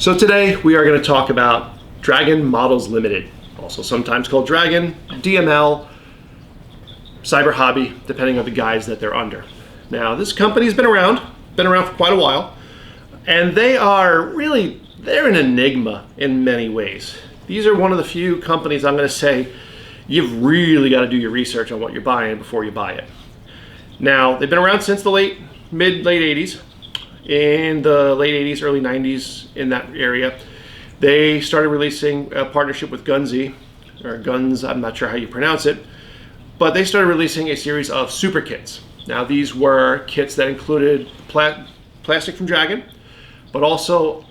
So today we are going to talk about Dragon Models Limited, also sometimes called Dragon, DML, Cyber Hobby, depending on the guise that they're under. Now this company's been around for quite a while, and they're an enigma in many ways. These are one of the few companies I'm going to say you've really got to do your research on what you're buying before you buy it. Now they've been around since the late 80s. In the late 80s, early 90s, in that area, they started releasing a partnership with Gunzi, or Guns, I'm not sure how you pronounce it, but they started releasing a series of super kits. Now these were kits that included plastic from Dragon, but also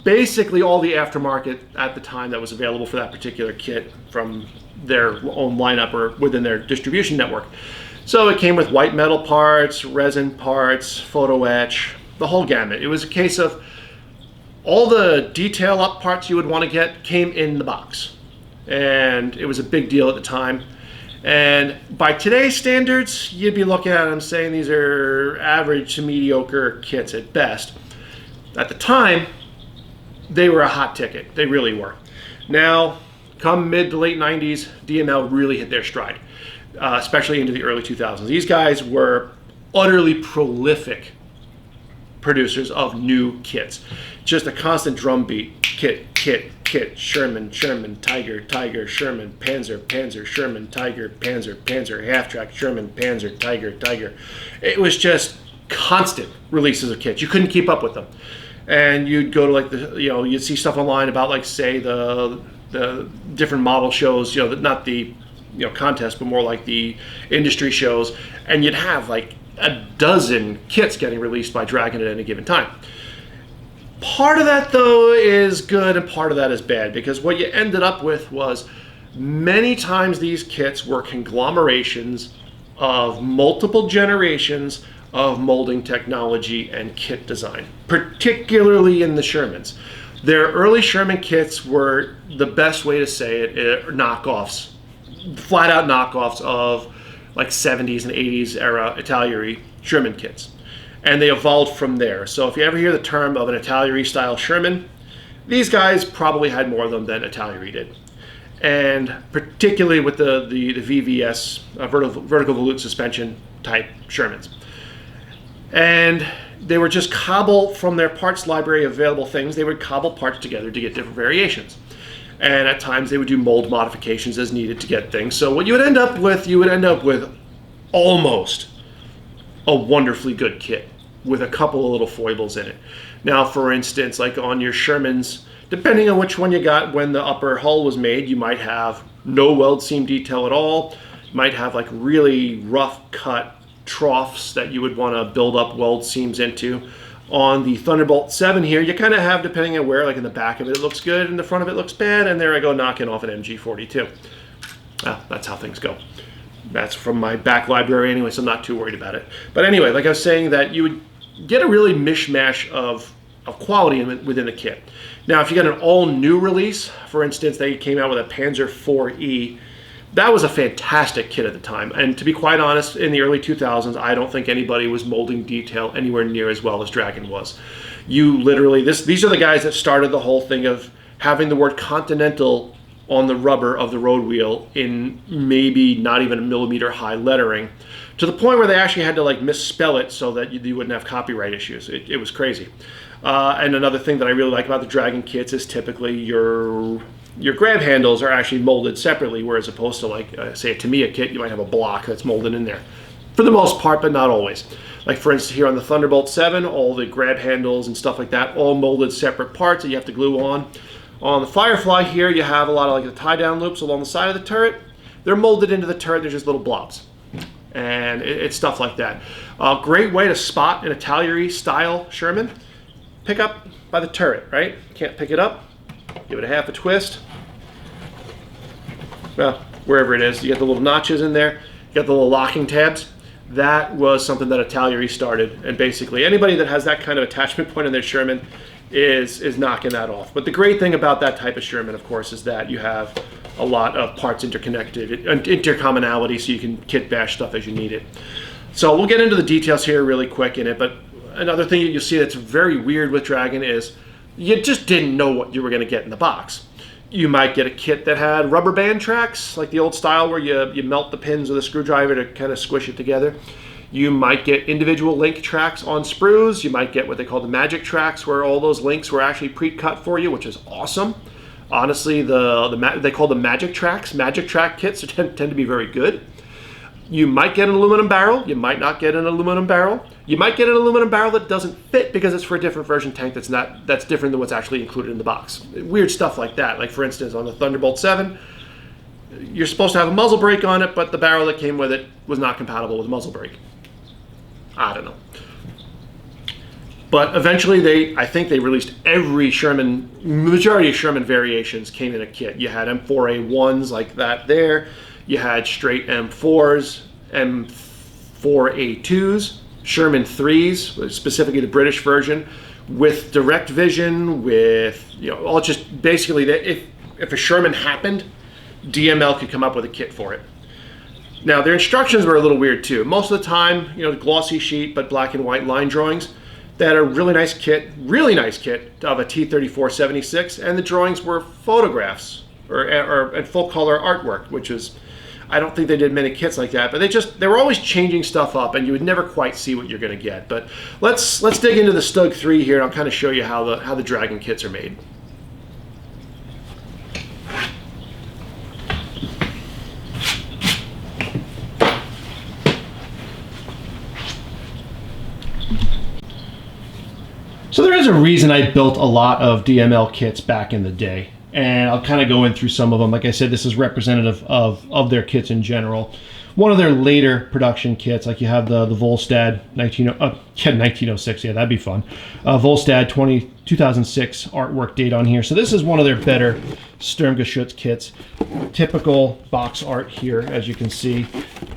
basically all the aftermarket at the time that was available for that particular kit from their own lineup or within their distribution network. So it came with white metal parts, resin parts, photo etch, the whole gamut. It was a case of all the detail up parts you would want to get came in the box. And it was a big deal at the time. And by today's standards, you'd be looking at them saying these are average to mediocre kits at best. At the time, they were a hot ticket. They really were. Now, come mid to late 90s, DML really hit their stride, especially into the early 2000s. These guys were utterly prolific producers of new kits. Just a constant drumbeat. Kit, Sherman, Tiger, Sherman, Panzer, Sherman, Tiger, half-track, Sherman, Panzer, Tiger. It was just constant releases of kits. You couldn't keep up with them. And you'd go to you'd see stuff online about say the different model shows, not the contest, but more like the industry shows, and you'd have a dozen kits getting released by Dragon at any given time. Part of that though is good and part of that is bad, because what you ended up with was many times these kits were conglomerations of multiple generations of molding technology and kit design, particularly in the Shermans. Their early Sherman kits were, the best way to say it, knockoffs, flat out knockoffs of 70s and 80s era Italiary Sherman kits. And they evolved from there. So if you ever hear the term of an Italiary style Sherman, these guys probably had more of them than Italiary did. And particularly with the VVS, vertical volute suspension type Shermans. And they were just cobble from their parts library of available things. They would cobble parts together to get different variations. And at times they would do mold modifications as needed to get things. So what you would end up with almost a wonderfully good kit with a couple of little foibles in it. Now, for instance, on your Shermans, depending on which one you got when the upper hull was made, you might have no weld seam detail at all. You might have really rough cut troughs that you would want to build up weld seams into. On the Thunderbolt 7 here, you kind of have, depending on where, in the back of it looks good and the front of it looks bad, and there I go knocking off an MG42. Well, that's how things go. That's from my back library anyway, so I'm not too worried about it. But anyway, like I was saying, that you would get a really mishmash of quality within the kit. Now, if you got an all-new release, for instance, they came out with a Panzer 4E, that was a fantastic kit at the time. And to be quite honest, in the early 2000s, I don't think anybody was molding detail anywhere near as well as Dragon was. You literally, these are the guys that started the whole thing of having the word Continental on the rubber of the road wheel in maybe not even a millimeter high lettering, to the point where they actually had to misspell it so that you wouldn't have copyright issues. It was crazy. And another thing that I really like about the Dragon kits is typically your grab handles are actually molded separately, whereas opposed to say a Tamiya kit, you might have a block that's molded in there. For the most part, but not always. For instance, here on the Thunderbolt 7, all the grab handles and stuff like that, all molded separate parts that you have to glue on. On the Firefly here, you have a lot of the tie-down loops along the side of the turret. They're molded into the turret, they're just little blobs. And it's stuff like that. A great way to spot an Italiary style Sherman, pick up by the turret, right? Can't pick it up, give it a half a twist. Well, wherever it is, you get the little notches in there, you got the little locking tabs. That was something that Italiary started, and basically anybody that has that kind of attachment point in their Sherman is knocking that off. But the great thing about that type of Sherman, of course, is that you have a lot of parts interconnected, intercommonality, so you can kit bash stuff as you need it. So we'll get into the details here really quick in it, but another thing you'll see that's very weird with Dragon is you just didn't know what you were going to get in the box. You might get a kit that had rubber band tracks, like the old style where you melt the pins with a screwdriver to kind of squish it together. You might get individual link tracks on sprues. You might get what they call the magic tracks, where all those links were actually pre-cut for you, which is awesome. Honestly, they call them magic tracks. Magic track kits tend to be very good. You might get an aluminum barrel. You might not get an aluminum barrel. You might get an aluminum barrel that doesn't fit because it's for a different version tank that's different than what's actually included in the box. Weird stuff like that. Like for instance, on the Thunderbolt 7, you're supposed to have a muzzle brake on it, but the barrel that came with it was not compatible with muzzle brake. I don't know. But eventually, I think they released every Sherman, majority of Sherman variations came in a kit. You had M4A1s like that there. You had straight M4s, M4A2s, Sherman 3s, specifically the British version, with direct vision, with, all just basically, if a Sherman happened, DML could come up with a kit for it. Now, their instructions were a little weird too. Most of the time, glossy sheet, but black and white line drawings. They had a really nice kit of a T-34-76, and the drawings were photographs or full color artwork, which is, I don't think they did many kits like that, but they were always changing stuff up, and you would never quite see what you're going to get. But let's dig into the Stug 3 here, and I'll kind of show you how the Dragon kits are made. So there is a reason I built a lot of DML kits back in the day, and I'll kind of go in through some of them. Like I said, this is representative of their kits in general. One of their later production kits, like you have the Volstad 1906, yeah, that'd be fun. Volstad 2006 artwork date on here. So this is one of their better Sturmgeschütz kits. Typical box art here, as you can see.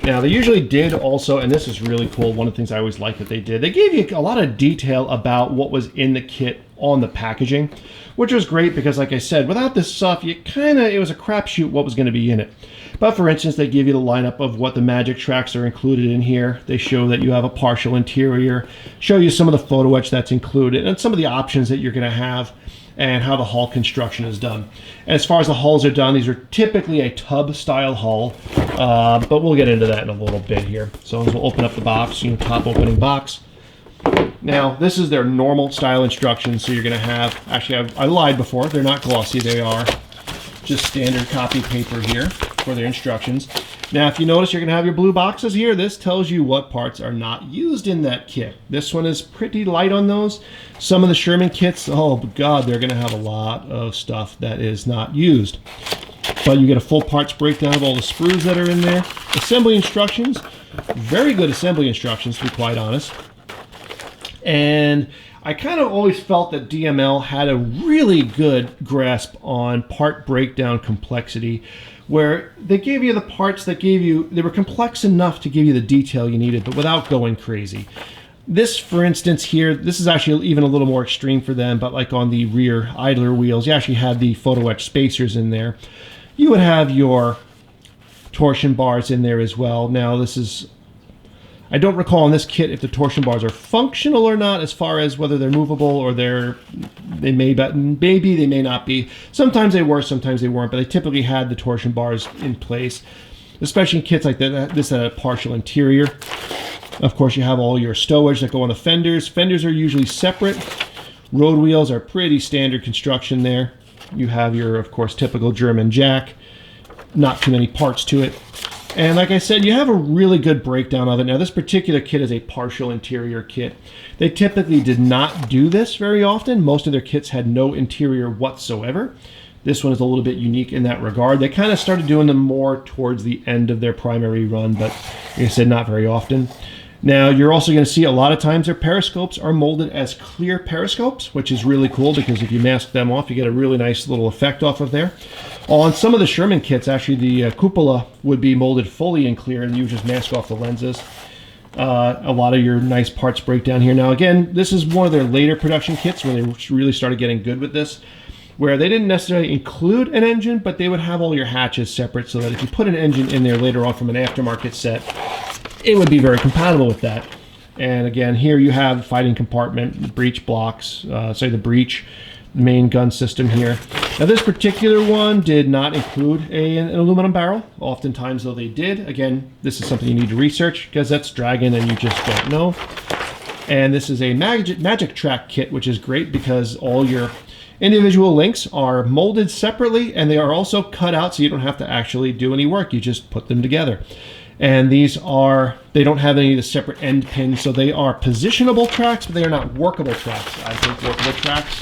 Now, they usually did also, and this is really cool, one of the things I always like that they did, they gave you a lot of detail about what was in the kit on the packaging, which was great because, like I said, without this stuff, it was a crapshoot what was going to be in it. But for instance, they give you the lineup of what the magic tracks are included in here. They show that you have a partial interior, show you some of the photo etch that's included, and some of the options that you're going to have, and how the hull construction is done. And as far as the hulls are done, these are typically a tub style hull, but we'll get into that in a little bit here. So we'll open up the box, top opening box. Now, this is their normal style instructions, so you're going to have, actually I lied before, they're not glossy, they are just standard copy paper here for their instructions. Now, if you notice, you're going to have your blue boxes here. This tells you what parts are not used in that kit. This one is pretty light on those. Some of the Sherman kits, oh God, they're going to have a lot of stuff that is not used. But you get a full parts breakdown of all the sprues that are in there. Assembly instructions, very good assembly instructions, to be quite honest. And I kind of always felt that DML had a really good grasp on part breakdown complexity, where they gave you the parts that they were complex enough to give you the detail you needed, but without going crazy. This, for instance, here, this is actually even a little more extreme for them, but like on the rear idler wheels, you actually had the photo etch spacers in there. You would have your torsion bars in there as well. Now, this is, I don't recall in this kit if the torsion bars are functional or not, as far as whether they're movable or they may not be. Sometimes they were, sometimes they weren't, but they typically had the torsion bars in place, especially in kits like this had a partial interior. Of course, you have all your stowage that go on the fenders. Fenders are usually separate. Road wheels are pretty standard construction there. You have your, of course, typical German jack. Not too many parts to it. And like I said, you have a really good breakdown of it. Now, this particular kit is a partial interior kit. They typically did not do this very often. Most of their kits had no interior whatsoever. This one is a little bit unique in that regard. They kind of started doing them more towards the end of their primary run, but like I said, not very often. Now, you're also going to see a lot of times their periscopes are molded as clear periscopes, which is really cool because if you mask them off, you get a really nice little effect off of there. On some of the Sherman kits, actually, the cupola would be molded fully in clear, and you just mask off the lenses. A lot of your nice parts break down here. Now, again, this is one of their later production kits where they really started getting good with this, where they didn't necessarily include an engine, but they would have all your hatches separate so that if you put an engine in there later on from an aftermarket set, it would be very compatible with that. And again, here you have fighting compartment, breech blocks, the breech, main gun system here. Now this particular one did not include an aluminum barrel. Oftentimes though they did. Again, this is something you need to research because that's Dragon and you just don't know. And this is a magic track kit, which is great because all your individual links are molded separately and they are also cut out so you don't have to actually do any work. You just put them together. And these they don't have any of the separate end pins, so they are positionable tracks, but they are not workable tracks. I think workable tracks,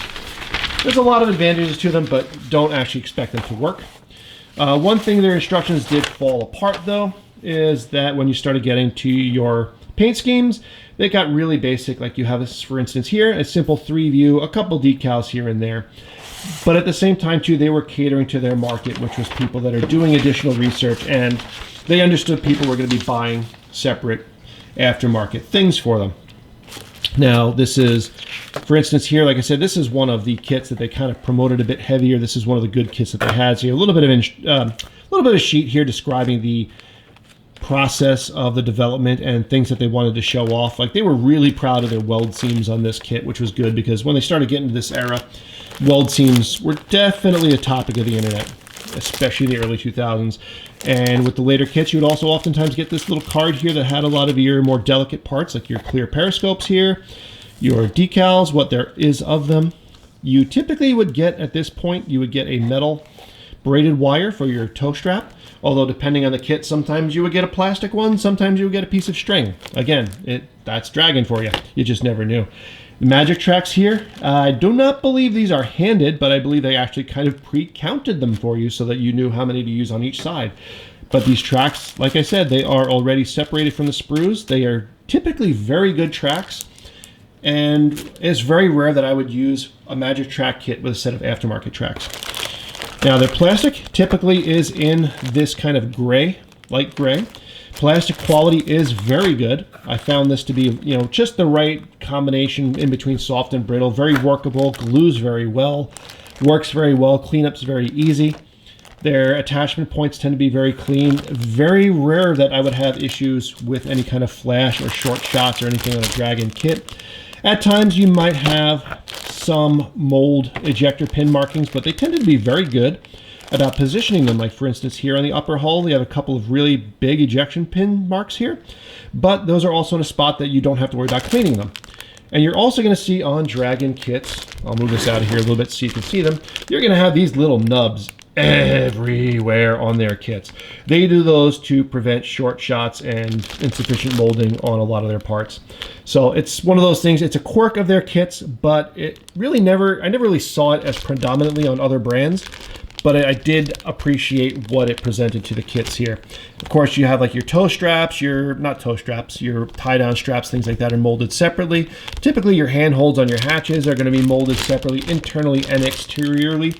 there's a lot of advantages to them, but don't actually expect them to work. One thing their instructions did fall apart though, is that when you started getting to your paint schemes, they got really basic. Like you have this, for instance, here, a simple 3-view, a couple decals here and there. But at the same time too, they were catering to their market, which was people that are doing additional research, and they understood people were going to be buying separate aftermarket things for them. Now this is, for instance here, like I said, this is one of the kits that they kind of promoted a bit heavier. This is one of the good kits that they had. So you have a little bit of sheet here describing the process of the development and things that they wanted to show off. Like they were really proud of their weld seams on this kit, which was good because when they started getting to this era, weld seams were definitely a topic of the internet, especially in the early 2000s. And with the later kits, you would also oftentimes get this little card here that had a lot of your more delicate parts, like your clear periscopes here, your decals, what there is of them. You typically would get, at this point, you would get a metal braided wire for your toe strap. Although depending on the kit, sometimes you would get a plastic one, sometimes you would get a piece of string. Again, that's Dragon for you. You just never knew. The magic tracks here, I do not believe these are handed, but I believe they actually kind of pre-counted them for you so that you knew how many to use on each side. But these tracks, like I said, they are already separated from the sprues. They are typically very good tracks, and it's very rare that I would use a magic track kit with a set of aftermarket tracks. Now their plastic typically is in this kind of gray, light gray. Plastic quality is very good. I found this to be, just the right combination in between soft and brittle. Very workable, glues very well, works very well, cleanup's very easy. Their attachment points tend to be very clean. Very rare that I would have issues with any kind of flash or short shots or anything on a Dragon kit. At times you might have some mold ejector pin markings, but they tend to be very good about positioning them. Like for instance here on the upper hull, they have a couple of really big ejection pin marks here, but those are also in a spot that you don't have to worry about cleaning them. And you're also going to see on Dragon kits, I'll move this out of here a little bit so you can see them, you're going to have these little nubs everywhere on their kits. They do those to prevent short shots and insufficient molding on a lot of their parts. So it's one of those things, it's a quirk of their kits, but it really I never really saw it as predominantly on other brands, but I did appreciate what it presented to the kits here. Of course, you have like your toe straps, your tie-down straps, things like that are molded separately. Typically your handholds on your hatches are going to be molded separately, internally and exteriorly.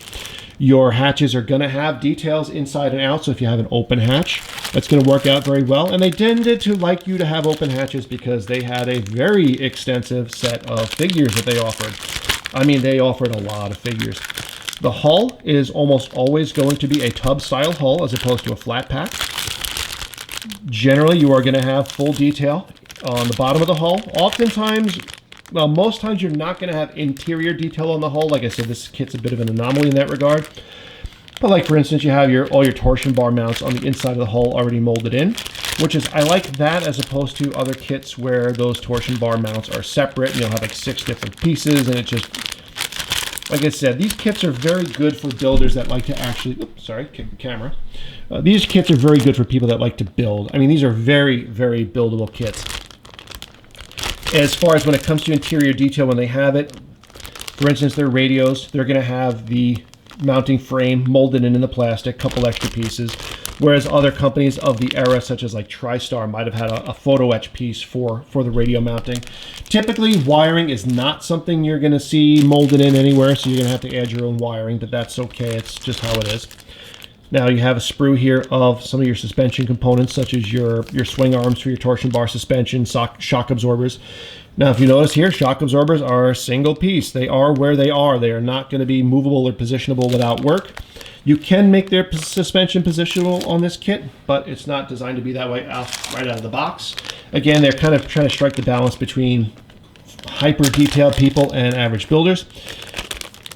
Your hatches are going to have details inside and out, so if you have an open hatch, that's going to work out very well. And they tended to like you to have open hatches because they had a very extensive set of figures that they offered. I mean, they offered a lot of figures. The hull is almost always going to be a tub-style hull as opposed to a flat pack. Generally, you are going to have full detail on the bottom of the hull. Oftentimes, well, most times you're not going to have interior detail on the hull. Like I said, this kit's a bit of an anomaly in that regard. But like for instance, you have all your torsion bar mounts on the inside of the hull already molded in, which is, I like that as opposed to other kits where those torsion bar mounts are separate and you'll have like 6 different pieces, and it just, like I said, these kits are very good for builders that like to actually, kick the camera. These kits are very good for people that like to build. I mean, these are very, very buildable kits. As far as when it comes to interior detail, when they have it, for instance, their radios, they're going to have the mounting frame molded in the plastic, couple extra pieces, whereas other companies of the era, such as like TriStar, might have had a photo etch piece for the radio mounting. Typically, wiring is not something you're going to see molded in anywhere, so you're going to have to add your own wiring, but that's okay. It's just how it is. Now you have a sprue here of some of your suspension components, such as your swing arms for your torsion bar suspension, shock absorbers. Now, if you notice here, shock absorbers are a single piece. They are where they are. They are not going to be movable or positionable without work. You can make their suspension positionable on this kit, but it's not designed to be that way right out of the box. Again, they're kind of trying to strike the balance between hyper detailed people and average builders.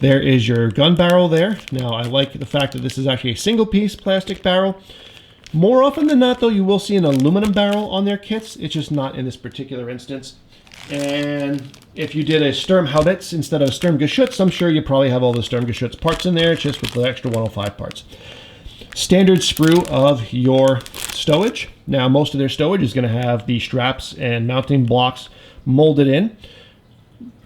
There is your gun barrel there. Now, I like the fact that this is actually a single-piece plastic barrel. More often than not, though, you will see an aluminum barrel on their kits. It's just not in this particular instance. And if you did a Sturmhaubitz instead of a Sturmgeschütz, I'm sure you probably have all the Sturmgeschütz parts in there, just with the extra 105 parts. Standard sprue of your stowage. Now, most of their stowage is going to have the straps and mounting blocks molded in.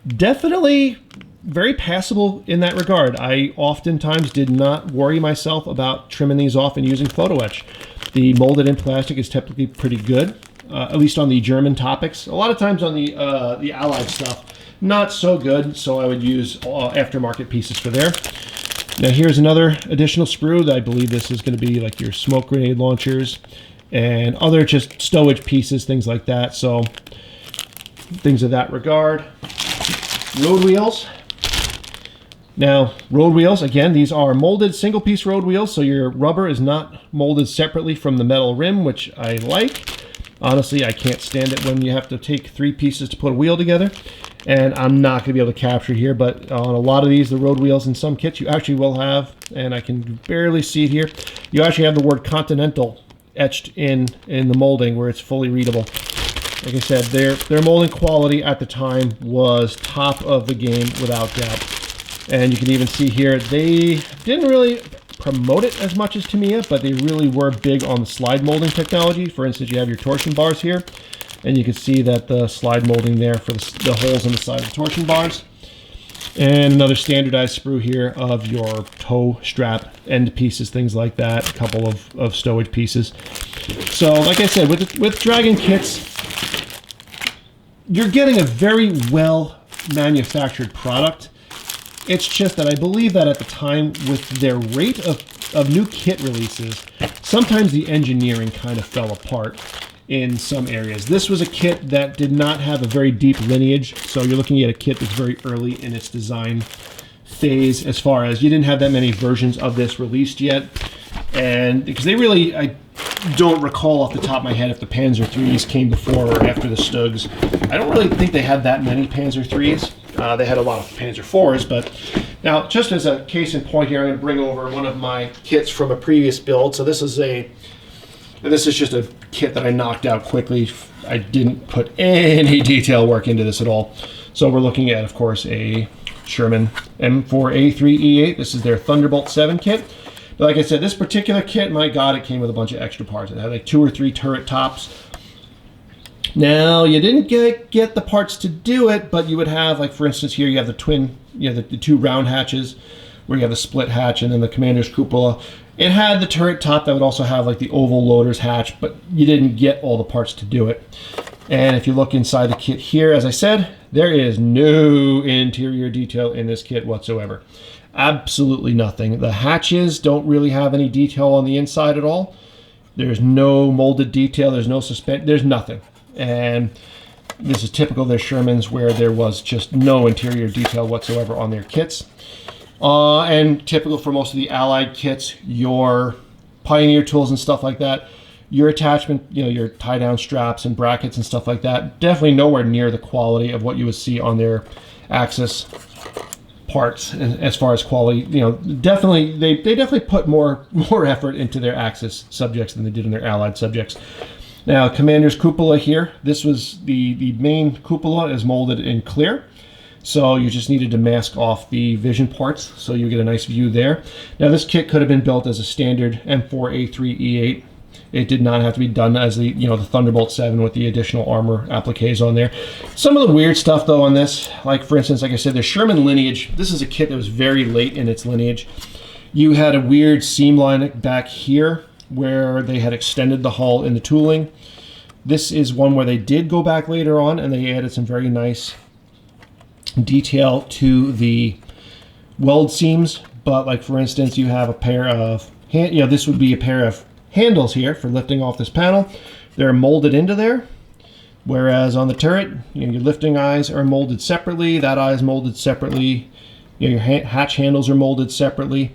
Definitely very passable in that regard. I oftentimes did not worry myself about trimming these off and using photo etch. The molded in plastic is typically pretty good, at least on the German topics. A lot of times on the Allied stuff, not so good, so I would use aftermarket pieces for there. Now here's another additional sprue that I believe this is going to be like your smoke grenade launchers and other just stowage pieces, things like that. So things of that regard. Road wheels. Now, road wheels, again, these are molded single-piece road wheels, so your rubber is not molded separately from the metal rim, which I like. Honestly, I can't stand it when you have to take 3 pieces to put a wheel together, and I'm not going to be able to capture it here, but on a lot of these, the road wheels in some kits, you actually will have, and I can barely see it here, you actually have the word Continental etched in the molding where it's fully readable. Like I said, their molding quality at the time was top of the game without doubt. And you can even see here, they didn't really promote it as much as Tamiya, but they really were big on the slide molding technology. For instance, you have your torsion bars here, and you can see that the slide molding there for the holes in the side of the torsion bars. And another standardized sprue here of your toe strap end pieces, things like that, a couple of stowage pieces. So, like I said, with Dragon kits, you're getting a very well manufactured product. It's just that I believe that at the time, with their rate of new kit releases, sometimes the engineering kind of fell apart in some areas. This was a kit that did not have a very deep lineage, so you're looking at a kit that's very early in its design phase, as far as you didn't have that many versions of this released yet. And because they really, I don't recall off the top of my head if the Panzer IIIs came before or after the Stugs. I don't really think they had that many Panzer IIIs. They had a lot of Panzer IVs, but now just as a case in point here, I'm going to bring over one of my kits from a previous build. So this is just a kit that I knocked out quickly. I didn't put any detail work into this at all. So we're looking at, of course, a Sherman M4A3E8. This is their Thunderbolt 7 kit. But like I said, this particular kit, my God, it came with a bunch of extra parts. It had like 2 or 3 turret tops. Now, you didn't get the parts to do it, but you would have, like, for instance, here you have the twin, the 2 round hatches, where you have the split hatch and then the commander's cupola. It had the turret top that would also have, like, the oval loader's hatch, but you didn't get all the parts to do it. And if you look inside the kit here, as I said, there is no interior detail in this kit whatsoever. Absolutely nothing. The hatches don't really have any detail on the inside at all. There's no molded detail. There's no there's nothing. And this is typical of their Shermans, where there was just no interior detail whatsoever on their kits. And typical for most of the Allied kits, your Pioneer tools and stuff like that, your attachment, your tie-down straps and brackets and stuff like that, definitely nowhere near the quality of what you would see on their Axis parts. As far as quality, definitely they definitely put more effort into their Axis subjects than they did in their Allied subjects. Now, Commander's cupola here, this was the main cupola is molded in clear. So you just needed to mask off the vision parts so you get a nice view there. Now, this kit could have been built as a standard M4A3E8. It did not have to be done as the Thunderbolt 7 with the additional armor appliques on there. Some of the weird stuff though on this, like for instance, like I said, the Sherman lineage, this is a kit that was very late in its lineage. You had a weird seam line back here where they had extended the hull in the tooling. This is one where they did go back later on and they added some very nice detail to the weld seams. But like for instance, you have a pair of this would be a pair of handles here for lifting off this panel. They're molded into there, whereas on the turret, your lifting eyes are molded separately. That eye is molded separately. Your hatch handles are molded separately.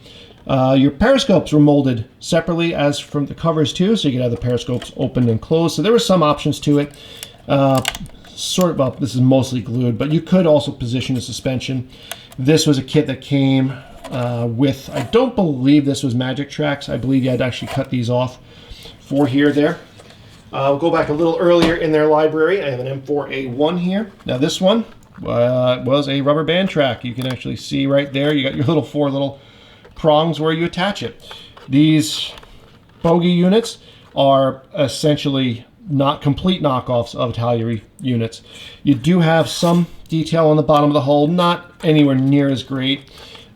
Your periscopes were molded separately as from the covers too, so you could have the periscopes open and closed. So there were some options to it. This is mostly glued, but you could also position a suspension. This was a kit that came with, I don't believe this was magic tracks. I believe you had to actually cut these off for here, there. I'll go back a little earlier in their library. I have an M4A1 here. Now this one was a rubber band track. You can actually see right there, you got your little 4 little prongs where you attach it. These bogey units are essentially not complete knockoffs of Italia units. You do have some detail on the bottom of the hull, not anywhere near as great.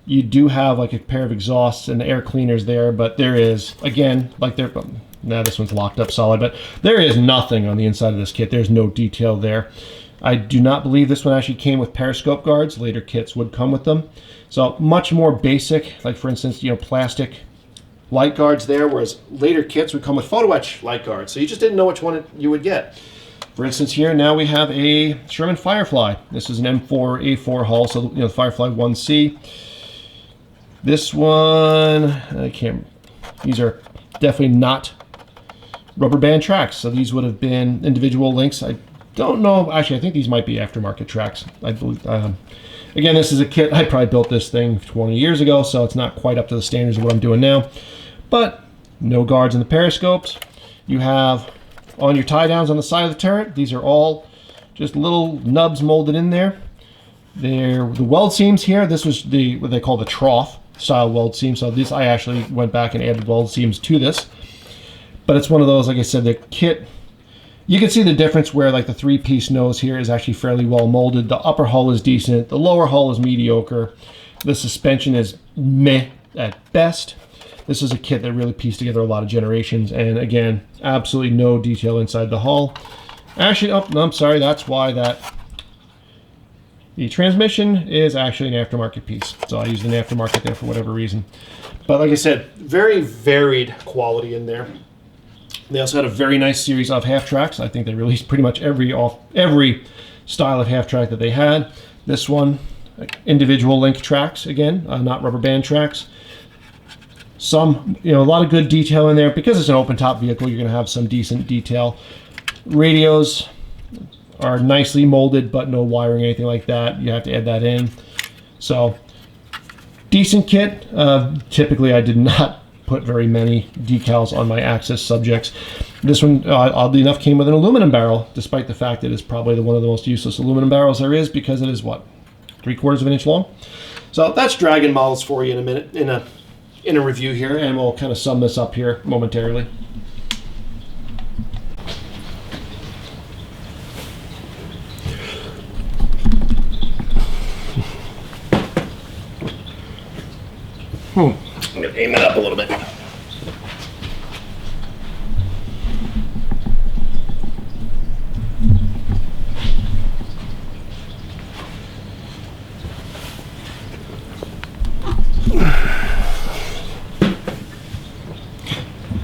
You do have like a pair of exhausts and air cleaners there, but there is, again, like now this one's locked up solid, but there is nothing on the inside of this kit. There's no detail there. I do not believe this one actually came with periscope guards. Later kits would come with them. So much more basic, like for instance, plastic light guards there, whereas later kits would come with photo etch light guards. So you just didn't know which one you would get. For instance, here now we have a Sherman Firefly. This is an M4A4 hull, so the Firefly 1C. This one, these are definitely not rubber band tracks, so these would have been individual links. I don't know, actually I think these might be aftermarket tracks. I believe. Again, this is a kit, I probably built this thing 20 years ago, so it's not quite up to the standards of what I'm doing now. But no guards in the periscopes. You have on your tie downs on the side of the turret, these are all just little nubs molded in there. The weld seams here, this was what they call the trough style weld seam. So this, I actually went back and added weld seams to this. But it's one of those, like I said, the kit, you can see the difference where like the 3-piece nose here is actually fairly well molded. The upper hull is decent. The lower hull is mediocre. The suspension is meh at best. This is a kit that really pieced together a lot of generations. And again, absolutely no detail inside the hull. Actually, oh, no, I'm sorry. That's why the transmission is actually an aftermarket piece. So I used an aftermarket there for whatever reason. But like I said, very varied quality in there. They also had a very nice series of half tracks. I think they released pretty much every style of half track that they had. This one, individual link tracks, again, not rubber band tracks. Some, a lot of good detail in there. Because it's an open top vehicle, you're going to have some decent detail. Radios are nicely molded, but no wiring or anything like that. You have to add that in. So, decent kit. Typically, I did not put very many decals on my Axis subjects. This one, oddly enough, came with an aluminum barrel, despite the fact that it's probably one of the most useless aluminum barrels there is, because it is, what, 3/4 of an inch long? So that's Dragon models for you in a minute, in a review here, and we'll kind of sum this up here momentarily. I'm going to aim that up a little bit.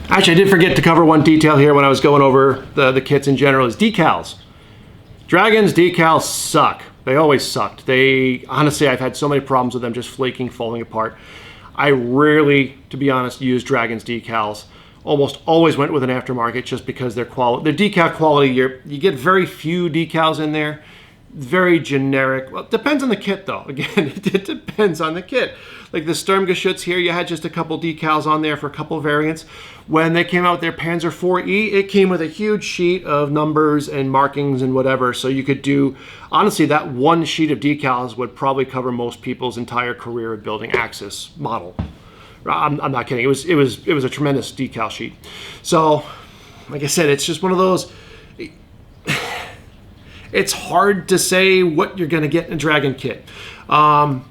Actually, I did forget to cover one detail here when I was going over the kits in general, is decals. Dragon's decals suck. They always sucked. Honestly, I've had so many problems with them just flaking, falling apart. I rarely, to be honest, use Dragon's decals. Almost always went with an aftermarket just because their decal quality, you get very few decals in there. Very generic. Well, it depends on the kit though. Again, it depends on the kit. Like the Sturmgeschütz here, you had just a couple decals on there for a couple variants. When they came out with their Panzer IV-E, it came with a huge sheet of numbers and markings and whatever. So you could do, honestly, that one sheet of decals would probably cover most people's entire career of building Axis model. I'm not kidding. It was a tremendous decal sheet. So, like I said, it's just one of those. It's hard to say what you're going to get in a Dragon kit. And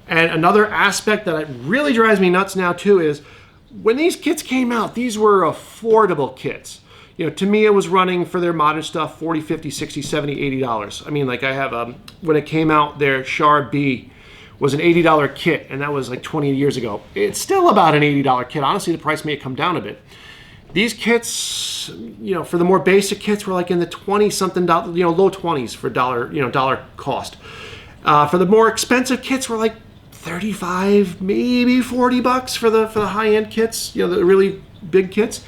another aspect that really drives me nuts now too is when these kits came out, these were affordable kits. To me, it was running for their modern stuff $40, $50, $60, $70, $80. I mean, like I have, when it came out, their Char B was an $80 kit, and that was like 20 years ago. It's still about an $80 kit. Honestly, the price may have come down a bit. These kits, for the more basic kits, were like in the 20-something, low 20s for dollar cost. For the more expensive kits, were like 35, maybe $40 for the high-end kits, the really big kits.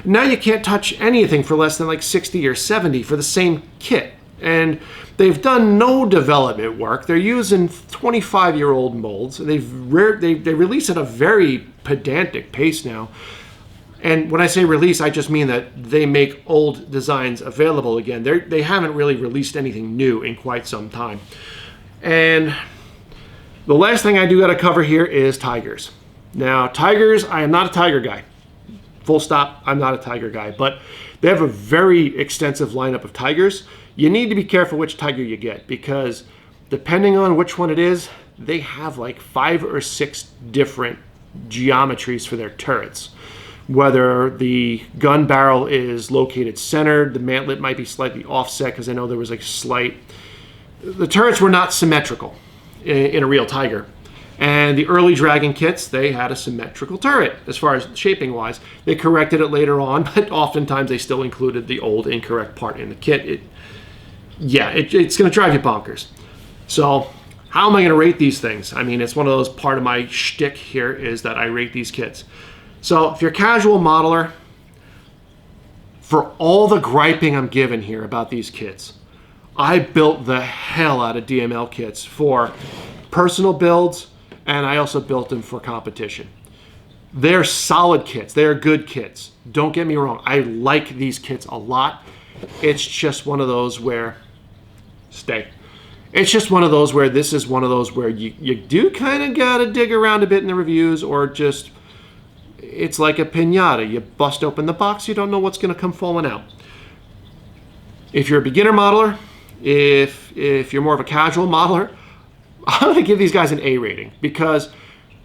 Now you can't touch anything for less than like 60 or 70 for the same kit. And they've done no development work. They're using 25-year-old molds. They release at a very pedantic pace now. And when I say release, I just mean that they make old designs available again. They haven't really released anything new in quite some time. And the last thing I do got to cover here is tigers. Now, tigers, I am not a tiger guy. Full stop, I'm not a tiger guy. But they have a very extensive lineup of tigers. You need to be careful which tiger you get, because depending on which one it is, they have like 5 or 6 different geometries for their turrets. Whether the gun barrel is located centered, the mantlet might be slightly offset, because I know there was like the turrets were not symmetrical in a real tiger. And the early Dragon kits, they had a symmetrical turret as far as shaping wise. They corrected it later on, but oftentimes they still included the old incorrect part in the kit. It's going to drive you bonkers. So how am I going to rate these things? I mean, it's one of those, part of my shtick here is that I rate these kits. So if you're a casual modeler, for all the griping I'm giving here about these kits, I built the hell out of DML kits for personal builds, and I also built them for competition. They're solid kits. They're good kits. Don't get me wrong. I like these kits a lot. It's just one of those where... It's just one of those where this is one of those where you do kind of got to dig around a bit in the reviews, or just... It's like a piñata. You bust open the box, you don't know what's going to come falling out. If you're a beginner modeler, if you're more of a casual modeler, I'm going to give these guys an A rating, because,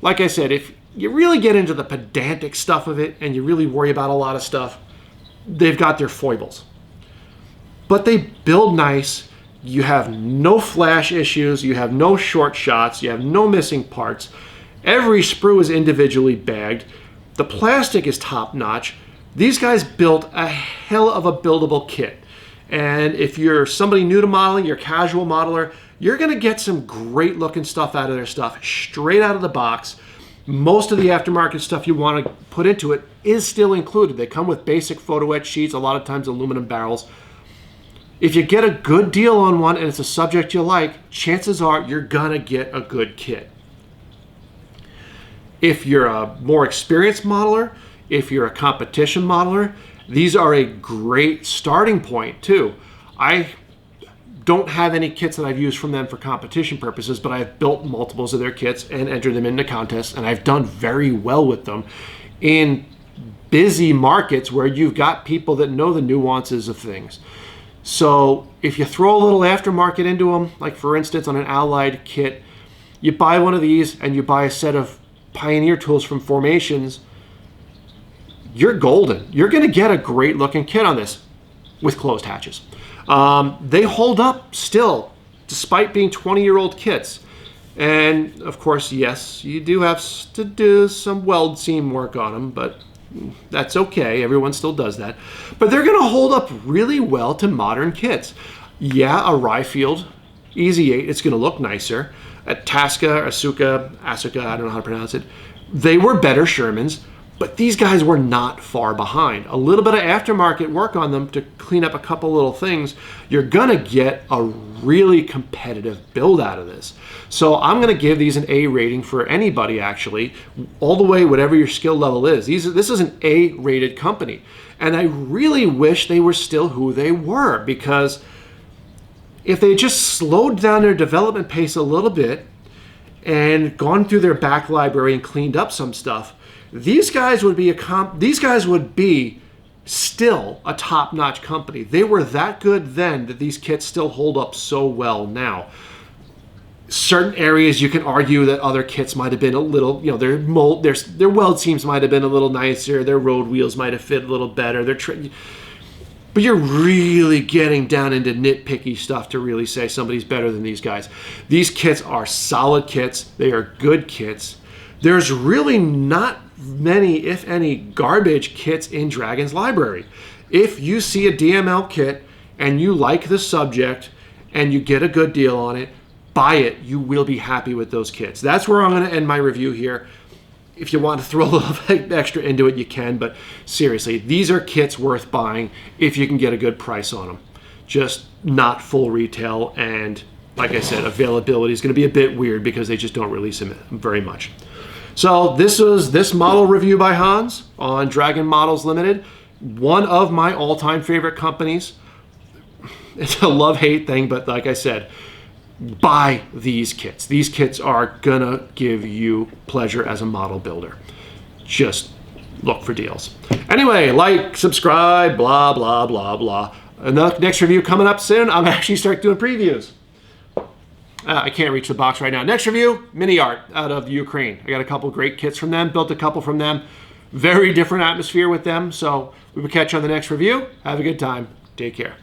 like I said, if you really get into the pedantic stuff of it and you really worry about a lot of stuff, they've got their foibles. But they build nice. You have no flash issues. You have no short shots. You have no missing parts. Every sprue is individually bagged. The plastic is top notch. These guys built a hell of a buildable kit. And if you're somebody new to modeling, you're a casual modeler, you're going to get some great looking stuff out of their stuff straight out of the box. Most of the aftermarket stuff you want to put into it is still included. They come with basic photo etch sheets, a lot of times aluminum barrels. If you get a good deal on one and it's a subject you like, chances are you're going to get a good kit. If you're a more experienced modeler, if you're a competition modeler, these are a great starting point too. I don't have any kits that I've used from them for competition purposes, but I've built multiples of their kits and entered them into contests, and I've done very well with them in busy markets where you've got people that know the nuances of things. So if you throw a little aftermarket into them, like for instance on an Allied kit, you buy one of these and you buy a set of Pioneer tools from Formations, you're golden. You're going to get a great looking kit on this with closed hatches. They hold up still, despite being 20-year-old kits. And of course, yes, you do have to do some weld seam work on them, but that's okay. Everyone still does that. But they're going to hold up really well to modern kits. Yeah, a Ryefield Easy 8, it's going to look nicer. A Tasca, Asuka, I don't know how to pronounce it. They were better Shermans, but these guys were not far behind. A little bit of aftermarket work on them to clean up a couple little things, you're going to get a really competitive build out of this. So I'm going to give these an A rating for anybody, actually, all the way whatever your skill level is. This is an A-rated company. And I really wish they were still who they were, because if they just slowed down their development pace a little bit and gone through their back library and cleaned up some stuff, these guys would be still a top-notch company. They were that good then that these kits still hold up so well now. Certain areas you can argue that other kits might have been a little, their weld seams might have been a little nicer, their road wheels might have fit a little better, but you're really getting down into nitpicky stuff to really say somebody's better than these guys. These kits are solid kits. They are good kits. There's really not many, if any, garbage kits in Dragon's library. If you see a DML kit and you like the subject and you get a good deal on it, buy it. You will be happy with those kits. That's where I'm going to end my review here. If you want to throw a little extra into it, you can. But seriously, these are kits worth buying if you can get a good price on them. just not full retail, and like I said, availability is going to be a bit weird because they just don't release them very much. So this was this model review by Hans on Dragon Models Limited, one of my all-time favorite companies. It's a love-hate thing, but like I said, buy these kits. These kits are gonna give you pleasure as a model builder. Just look for deals. Anyway, like, subscribe, blah, blah, blah, blah. And the next review coming up soon. I'm gonna actually start doing previews. I can't reach the box right now. Next review, Mini Art out of Ukraine. I got a couple great kits from them, built a couple from them. Very different atmosphere with them. So we will catch you on the next review. Have a good time. Take care.